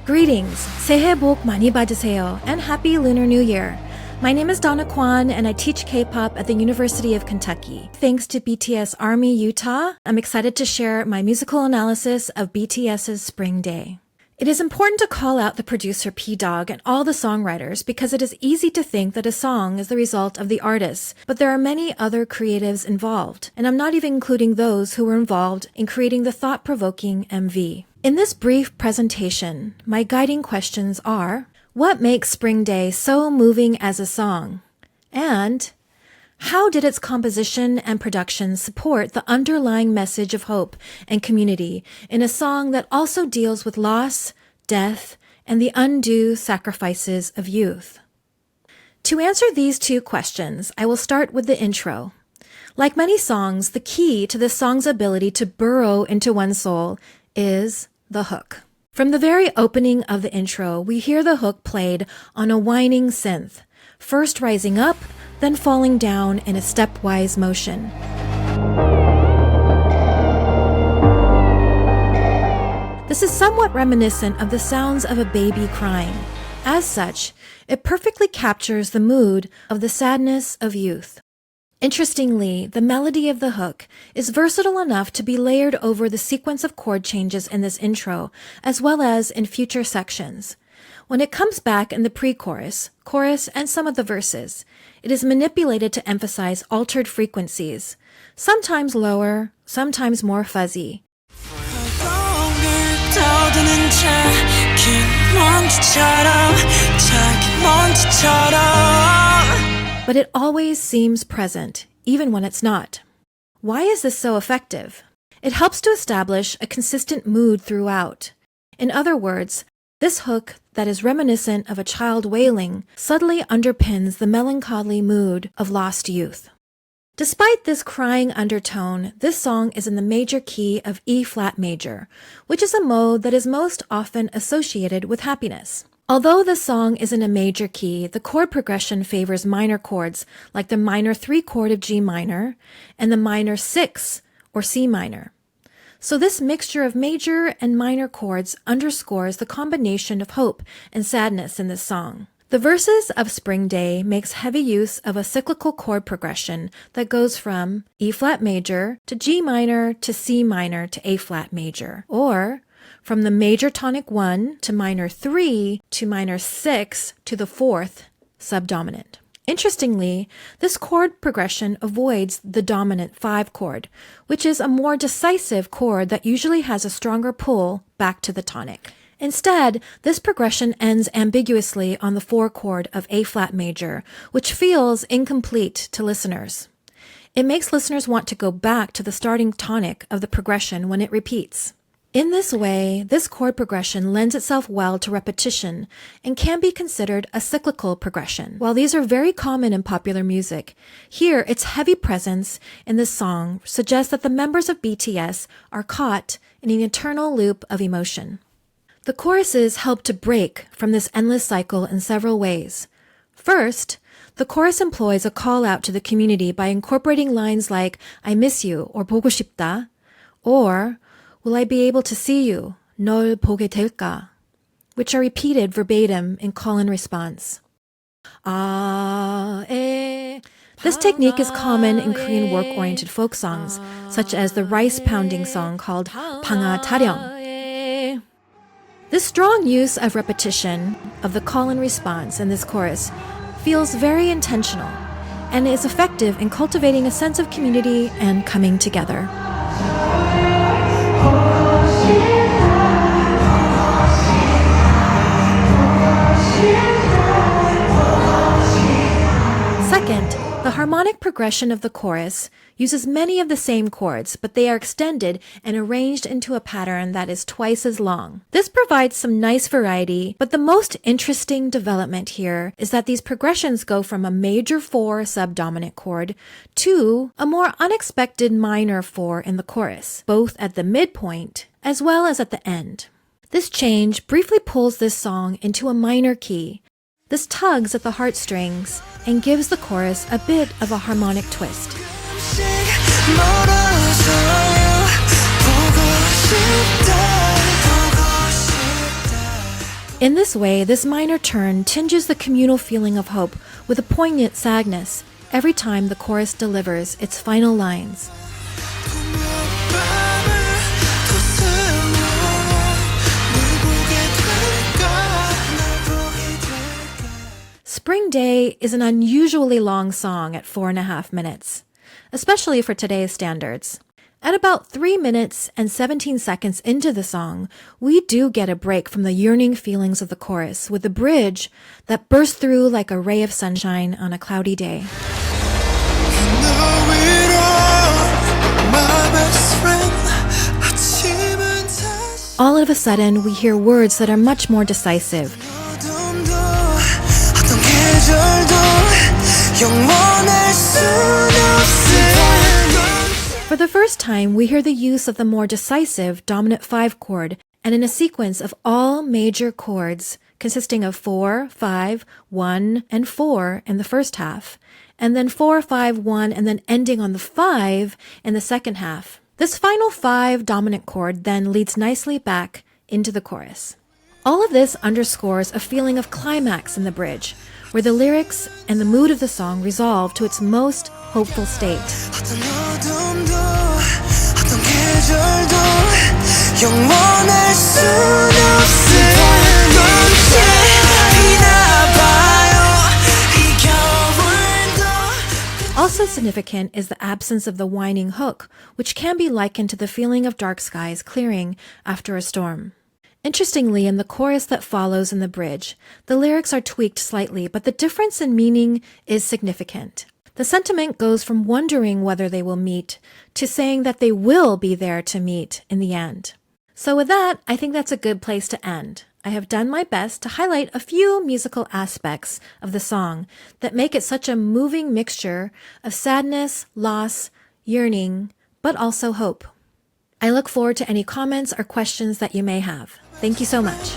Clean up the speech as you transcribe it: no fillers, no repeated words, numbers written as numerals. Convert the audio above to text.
Greetings, 새해 복 많이 받으세요, and Happy Lunar New Year. My name is Donna Kwon, and I teach K-pop at the University of Kentucky. Thanks to BTS Army Utah, I'm excited to share my musical analysis of BTS's Spring Day. It is important to call out the producer P-Dog and all the songwriters because it is easy to think that a song is the result of the artists, but there are many other creatives involved, and I'm not even including those who were involved in creating the thought-provoking MV. In this brief presentation, my guiding questions are: what makes Spring Day so moving as a song? And how did its composition and production support the underlying message of hope and community in a song that also deals with loss, death, and the undue sacrifices of youth? To answer these two questions, I will start with the intro. Like many songs, the key to this song's ability to burrow into one's soul is the hook. From the very opening of the intro, we hear the hook played on a whining synth, first rising up, then falling down in a stepwise motion. This is somewhat reminiscent of the sounds of a baby crying. As such, it perfectly captures the mood of the sadness of youth. Interestingly, the melody of the hook is versatile enough to be layered over the sequence of chord changes in this intro, as well as in future sections. When it comes back in the pre-chorus, chorus, and some of the verses, it is manipulated to emphasize altered frequencies, sometimes lower, sometimes more fuzzy. But it always seems present, even when it's not. Why is this so effective? It helps to establish a consistent mood throughout. In other words, this hook that is reminiscent of a child wailing subtly underpins the melancholy mood of lost youth. Despite this crying undertone, this song is in the major key of E-flat major, which is a mode that is most often associated with happiness. Although the song is in a major key, the chord progression favors minor chords like the minor 3 chord of G minor and the minor 6 or C minor. So this mixture of major and minor chords underscores the combination of hope and sadness in this song. The verses of Spring Day makes heavy use of a cyclical chord progression that goes from E-flat major to G minor to C minor to A-flat major, or from the major tonic 1 to minor 3 to minor 6 to the 4th subdominant. Interestingly, this chord progression avoids the dominant 5 chord, which is a more decisive chord that usually has a stronger pull back to the tonic. Instead, this progression ends ambiguously on the 4 chord of A-flat major, which feels incomplete to listeners. It makes listeners want to go back to the starting tonic of the progression when it repeats. In this way, this chord progression lends itself well to repetition and can be considered a cyclical progression. While these are very common in popular music, here its heavy presence in this song suggests that the members of BTS are caught in an eternal loop of emotion. The choruses help to break from this endless cycle in several ways. First, the chorus employs a call out to the community by incorporating lines like "I miss you" or "보고 싶다," or "Will I be able to see you? 널 보게 될까?" which are repeated verbatim in call and response. This technique is common in Korean work-oriented folk songs, such as the rice-pounding song called 방아 타령. This strong use of repetition of the call and response in this chorus feels very intentional and is effective in cultivating a sense of community and coming together. Second, the harmonic progression of the chorus uses many of the same chords, but they are extended and arranged into a pattern that is twice as long. This provides some nice variety, but the most interesting development here is that these progressions go from a major 4 subdominant chord to a more unexpected minor 4 in the chorus, both at the midpoint as well as at the end. This change briefly pulls this song into a minor key. This tugs at the heartstrings and gives the chorus a bit of a harmonic twist. In this way, this minor turn tinges the communal feeling of hope with a poignant sadness every time the chorus delivers its final lines. Spring Day is an unusually long song at 4.5 minutes, especially for today's standards. At about 3 minutes and 17 seconds into the song, we do get a break from the yearning feelings of the chorus with a bridge that bursts through like a ray of sunshine on a cloudy day. All of a sudden, we hear words that are much more decisive. For the first time, we hear the use of the more decisive dominant 5 chord, and in a sequence of all major chords consisting of 4, 5, 1, and 4 in the first half, and then 4, 5, 1, and then ending on the 5 in the second half. This final 5 dominant chord then leads nicely back into the chorus. All of this underscores a feeling of climax in the bridge, where the lyrics and the mood of the song resolve to its most hopeful state. Also significant is the absence of the whining hook, which can be likened to the feeling of dark skies clearing after a storm. Interestingly, in the chorus that follows in the bridge, the lyrics are tweaked slightly, but the difference in meaning is significant. The sentiment goes from wondering whether they will meet to saying that they will be there to meet in the end. So with that, I think that's a good place to end. I have done my best to highlight a few musical aspects of the song that make it such a moving mixture of sadness, loss, yearning, but also hope. I look forward to any comments or questions that you may have. Thank you so much.